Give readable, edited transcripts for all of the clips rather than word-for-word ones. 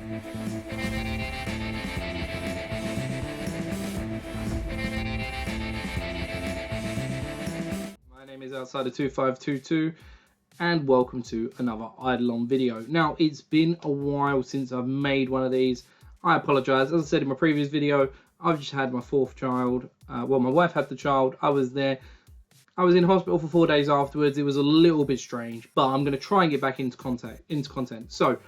My name is Outsider2522 and welcome to another Idleon video. Now, it's been a while since I've made one of these. I apologise. As I said in my previous video, I've just had my fourth child. Well, my wife had the child. I was there. I was in hospital for 4 days afterwards. It was a little bit strange, but I'm going to try and get back into content. So,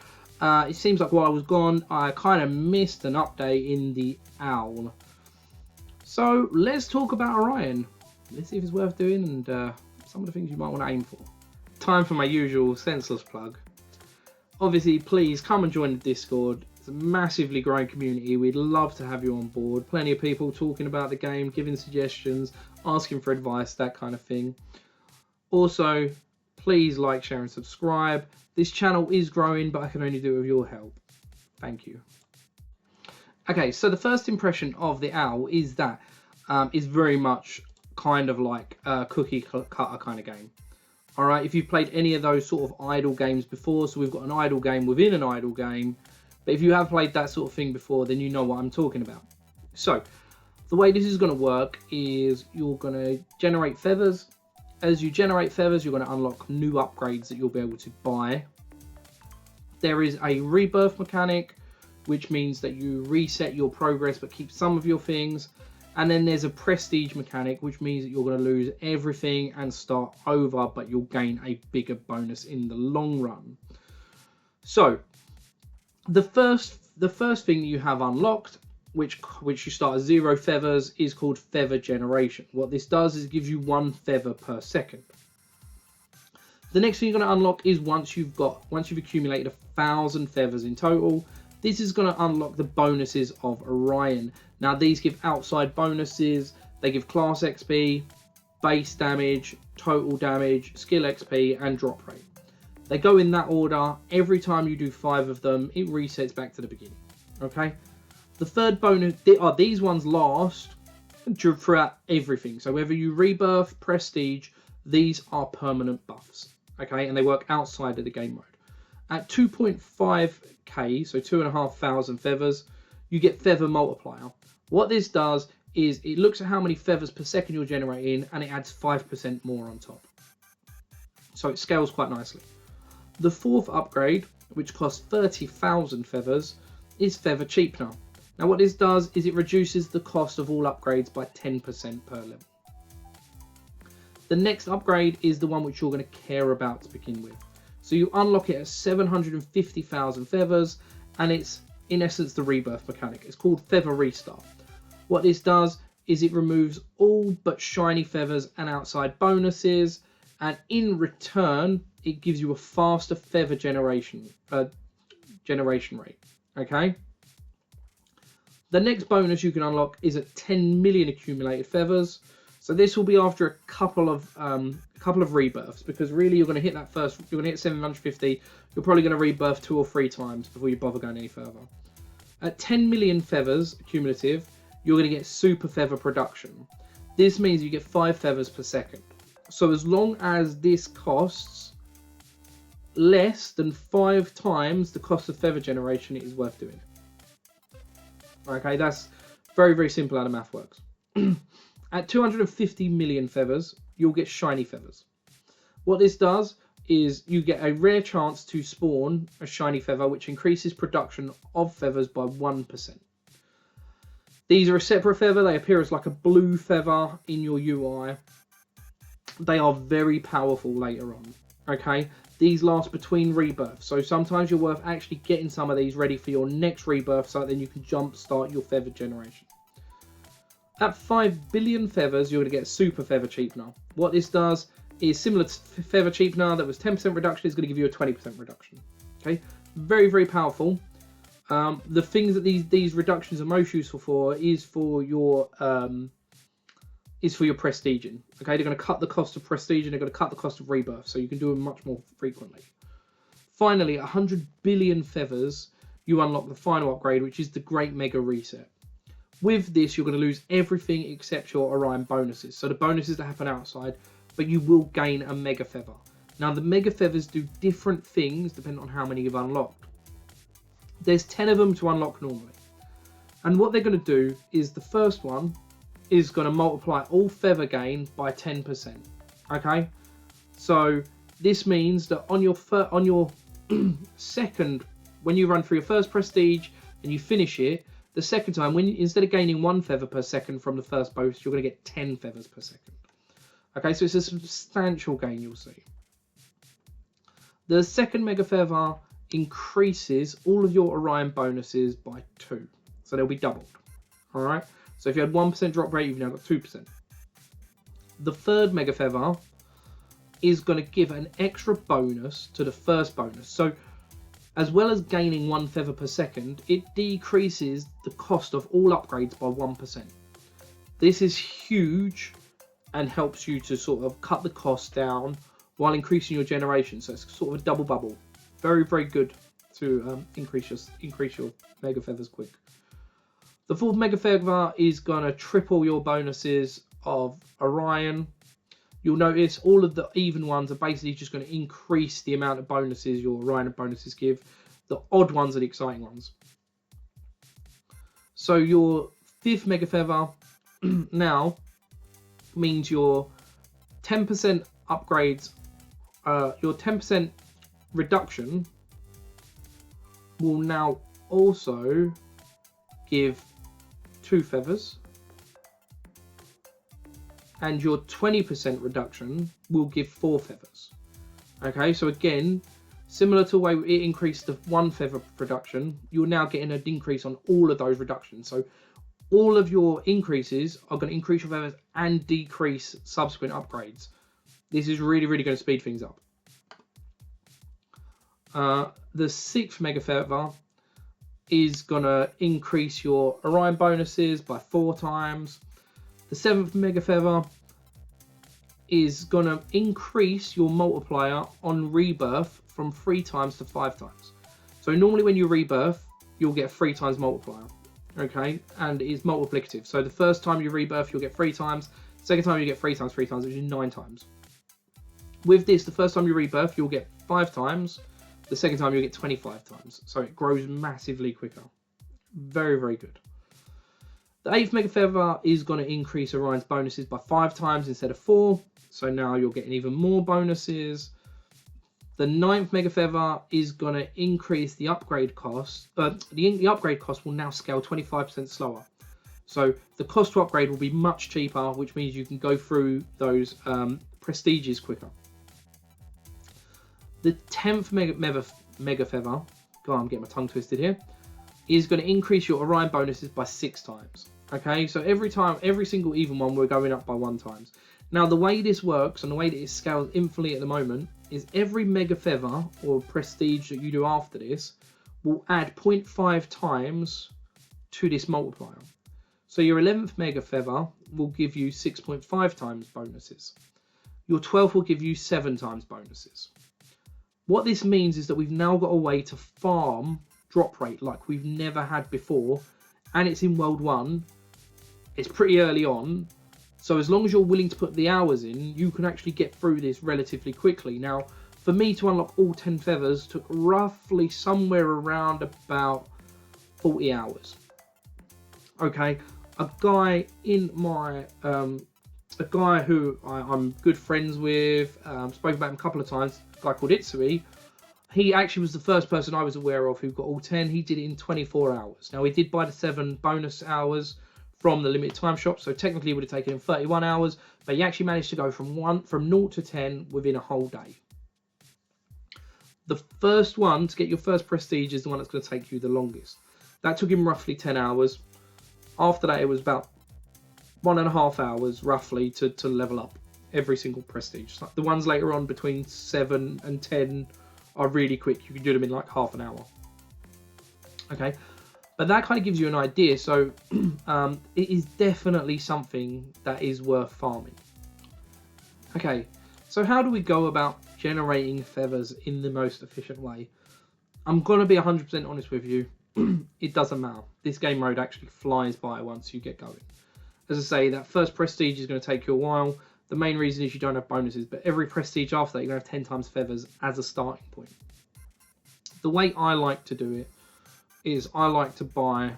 it seems like while I was gone, I kind of missed an update in the owl. So, let's talk about Orion. Let's see if it's worth doing and some of the things you might want to aim for. Time for my usual senseless plug. Obviously, please come and join the Discord. It's a massively growing community. We'd love to have you on board. Plenty of people talking about the game, giving suggestions, asking for advice, that kind of thing. Also, please like, share and subscribe. This channel is growing, but I can only do it with your help. Thank you. Okay, so the first impression of the owl is that it's very much kind of like a cookie cutter kind of game. All right, if you've played any of those sort of idle games before, so we've got an idle game within an idle game, but if you have played that sort of thing before, then you know what I'm talking about. So the way this is going to work is you're going to generate feathers. As you generate feathers, you're going to unlock new upgrades that you'll be able to buy. There is a rebirth mechanic, which means that you reset your progress but keep some of your things. And then there's a prestige mechanic, which means that you're going to lose everything and start over, but you'll gain a bigger bonus in the long run. So the first thing that you have unlocked, which you start at 0 feathers, is called feather generation. What this does is it gives you 1 feather per second. The next thing you're going to unlock is once you've accumulated 1,000 feathers in total, this is going to unlock the bonuses of Orion. Now, these give outside bonuses. They give class XP, base damage, total damage, skill XP, and drop rate. They go in that order. Every time you do 5 of them, it resets back to the beginning. Okay? The third bonus, these ones last throughout everything. So whether you rebirth, prestige, these are permanent buffs. Okay? And they work outside of the game mode. At 2.5k, so 2,500 feathers, you get feather multiplier. What this does is it looks at how many feathers per second you're generating and it adds 5% more on top. So it scales quite nicely. The fourth upgrade, which costs 30,000 feathers, is feather cheapener. Now what this does is it reduces the cost of all upgrades by 10% per level. The next upgrade is the one which you're going to care about to begin with. So you unlock it at 750,000 feathers, and it's in essence the rebirth mechanic. It's called Feather Restart. What this does is it removes all but shiny feathers and outside bonuses, and in return it gives you a faster feather generation rate. Okay. The next bonus you can unlock is at 10 million accumulated feathers. So this will be after a couple of rebirths, because really you're going to hit that first. You're going to hit 750. You're probably going to rebirth 2 or 3 times before you bother going any further. At 10 million feathers cumulative, you're going to get super feather production. This means you get 5 feathers per second. So as long as this costs less than 5 times the cost of feather generation, it is worth doing. Okay, that's very, very simple how the math works. At 250 million feathers, you'll get shiny feathers. What this does is you get a rare chance to spawn a shiny feather, which increases production of feathers by 1%. These are a separate feather. They appear as like a blue feather in your UI. They are very powerful later on. Okay, these last between rebirths. So sometimes you're worth actually getting some of these ready for your next rebirth, so that then you can jump start your feather generation. At 5 billion feathers, you're going to get super feather cheapener. What this does is similar to feather cheapener that was 10% reduction, is going to give you a 20% reduction. Okay, very, very powerful. The things that these reductions are most useful for is for your prestiging. Okay, they're going to cut the cost of prestige and they're going to cut the cost of rebirth, so you can do them much more frequently. Finally, 100 billion feathers, you unlock the final upgrade, which is the Great Mega Reset. With this, you're going to lose everything except your Orion bonuses. So the bonuses that happen outside, but you will gain a Mega Feather. Now, the Mega Feathers do different things depending on how many you've unlocked. There's 10 of them to unlock normally. And what they're going to do is the first one is going to multiply all feather gain by 10%. Okay? So this means that on your second, when you run through your first prestige and you finish it, the second time, when instead of gaining 1 feather per second from the first boost, you're going to get 10 feathers per second. Okay, so it's a substantial gain, you'll see. The second mega feather increases all of your Orion bonuses by 2. So they'll be doubled. Alright, so if you had 1% drop rate, you've now got 2%. The third mega feather is going to give an extra bonus to the first bonus. So as well as gaining 1 feather per second, it decreases the cost of all upgrades by 1%. This is huge and helps you to sort of cut the cost down while increasing your generation. So it's sort of a double bubble. Very, very good to increase your mega feathers quick. The fourth mega feather is going to triple your bonuses of Orion. You'll notice all of the even ones are basically just going to increase the amount of bonuses your Orion bonuses give. The odd ones are the exciting ones. So your fifth mega feather now means your 10% upgrades, your 10% reduction will now also give 2 feathers. And your 20% reduction will give 4 feathers. Okay, so again, similar to the way it increased the 1 feather production, you're now getting an increase on all of those reductions. So all of your increases are going to increase your feathers and decrease subsequent upgrades. This is really, really going to speed things up. The sixth mega feather is going to increase your Orion bonuses by 4 times. The seventh mega feather is going to increase your multiplier on rebirth from 3 times to 5 times. So normally when you rebirth, you'll get 3 times multiplier. Okay, and it's multiplicative. So the first time you rebirth, you'll get 3 times. Second time you get 3 times, which is 9 times. With this, the first time you rebirth, you'll get 5 times. The second time you'll get 25 times. So it grows massively quicker. Very, very good. The 8th mega feather is going to increase Orion's bonuses by 5 times instead of 4. So now you're getting even more bonuses. The 9th mega feather is going to increase the upgrade cost. The upgrade cost will now scale 25% slower. So the cost to upgrade will be much cheaper, which means you can go through those prestiges quicker. The 10th mega feather, God, I'm getting my tongue twisted here, is going to increase your Orion bonuses by 6 times. Okay, so every single even one, we're going up by 1 times. Now, the way this works and the way that it scales infinitely at the moment is every mega feather or prestige that you do after this will add 0.5 times to this multiplier. So your 11th mega feather will give you 6.5 times bonuses. Your 12th will give you 7 times bonuses. What this means is that we've now got a way to farm drop rate like we've never had before, and it's in World 1. It's pretty early on, so as long as you're willing to put the hours in, you can actually get through this relatively quickly. Now, for me to unlock all 10 feathers took roughly somewhere around about 40 hours. Okay, a guy in my, a guy who I'm good friends with, spoke about him a couple of times, a guy called Itsui. He actually was the first person I was aware of who got all 10. He did it in 24 hours. Now, he did buy the 7 bonus hours from the limited time shop, so technically it would have taken him 31 hours, but he actually managed to go from 0 to 10 within a whole day. The first one to get your first prestige is the one that's going to take you the longest. That took him roughly 10 hours. After that, it was about 1.5 hours roughly to level up every single prestige. So the ones later on between 7 and 10 are really quick. You can do them in like half an hour. Okay, but that kind of gives you an idea. So it is definitely something that is worth farming. Okay, so how do we go about generating feathers in the most efficient way? I'm going to be 100% honest with you. It doesn't matter. This game mode actually flies by once you get going. As I say, that first prestige is going to take you a while. The main reason is you don't have bonuses, but every prestige after that, you're going to have 10 times feathers as a starting point. The way I like to do it is I like to buy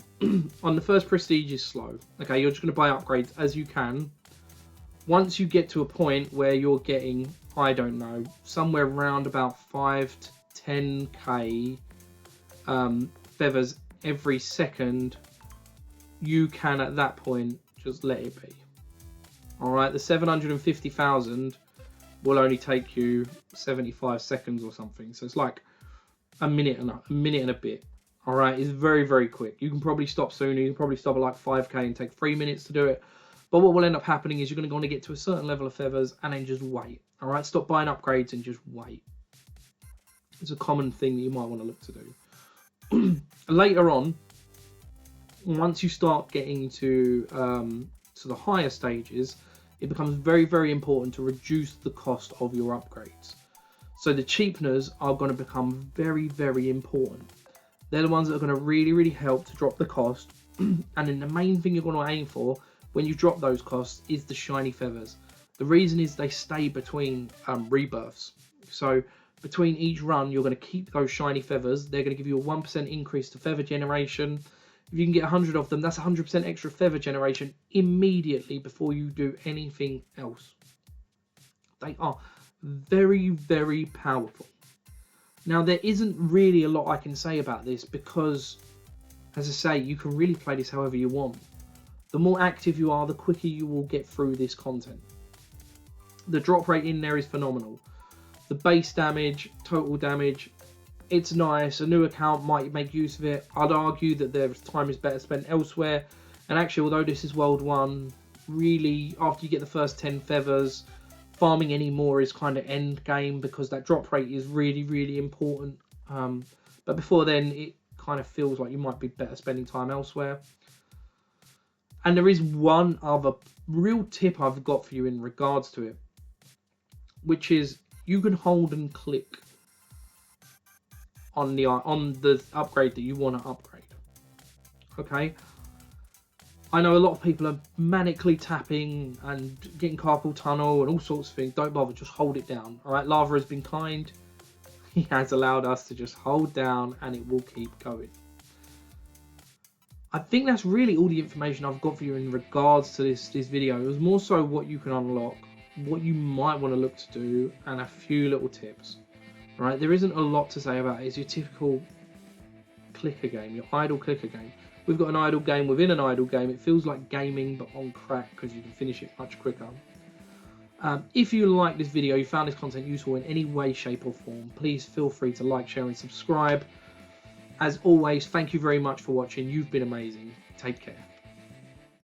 on the first prestige is slow. Okay, you're just going to buy upgrades as you can. Once you get to a point where you're getting, I don't know, somewhere around about 5 to 10k feathers every second, you can at that point just let it be. All right, the 750,000 will only take you 75 seconds or something. So it's like a minute and a bit. All right, it's very, very quick. You can probably stop sooner. You can probably stop at like 5k and take 3 minutes to do it. But what will end up happening is you're going to want to get to a certain level of feathers and then just wait. All right, stop buying upgrades and just wait. It's a common thing that you might want to look to do. Later on, once you start getting to the higher stages, it becomes very, very important to reduce the cost of your upgrades. So the cheapeners are going to become very, very important. They're the ones that are going to really, really help to drop the cost. And then the main thing you're going to aim for when you drop those costs is the shiny feathers. The reason is they stay between rebirths. So between each run, you're going to keep those shiny feathers. They're going to give you a 1% increase to feather generation. If you can get 100 of them, that's 100% extra feather generation immediately before you do anything else. They are very, very powerful. Now, there isn't really a lot I can say about this because, as I say, you can really play this however you want. The more active you are, the quicker you will get through this content. The drop rate in there is phenomenal. The base damage, total damage, it's nice. A new account might make use of it. I'd argue that their time is better spent elsewhere. And actually, although this is World 1, really, after you get the first 10 feathers, farming any more is kind of end game because that drop rate is really, really important. But before then, it kind of feels like you might be better spending time elsewhere. And there is one other real tip I've got for you in regards to it, which is you can hold and click on the upgrade that you want to upgrade. Okay, I know a lot of people are manically tapping and getting carpal tunnel and all sorts of things. Don't bother, just hold it down. All right, Lava has been kind. He has allowed us to just hold down and it will keep going. I think that's really all the information I've got for you in regards to this video. It was more so what you can unlock, what you might want to look to do, and a few little tips. Right, there isn't a lot to say about it. It's your typical clicker game, your idle clicker game. We've got an idle game within an idle game. It feels like gaming, but on crack because you can finish it much quicker. If you like this video, you found this content useful in any way, shape or form, please feel free to like, share and subscribe. As always, thank you very much for watching. You've been amazing. Take care.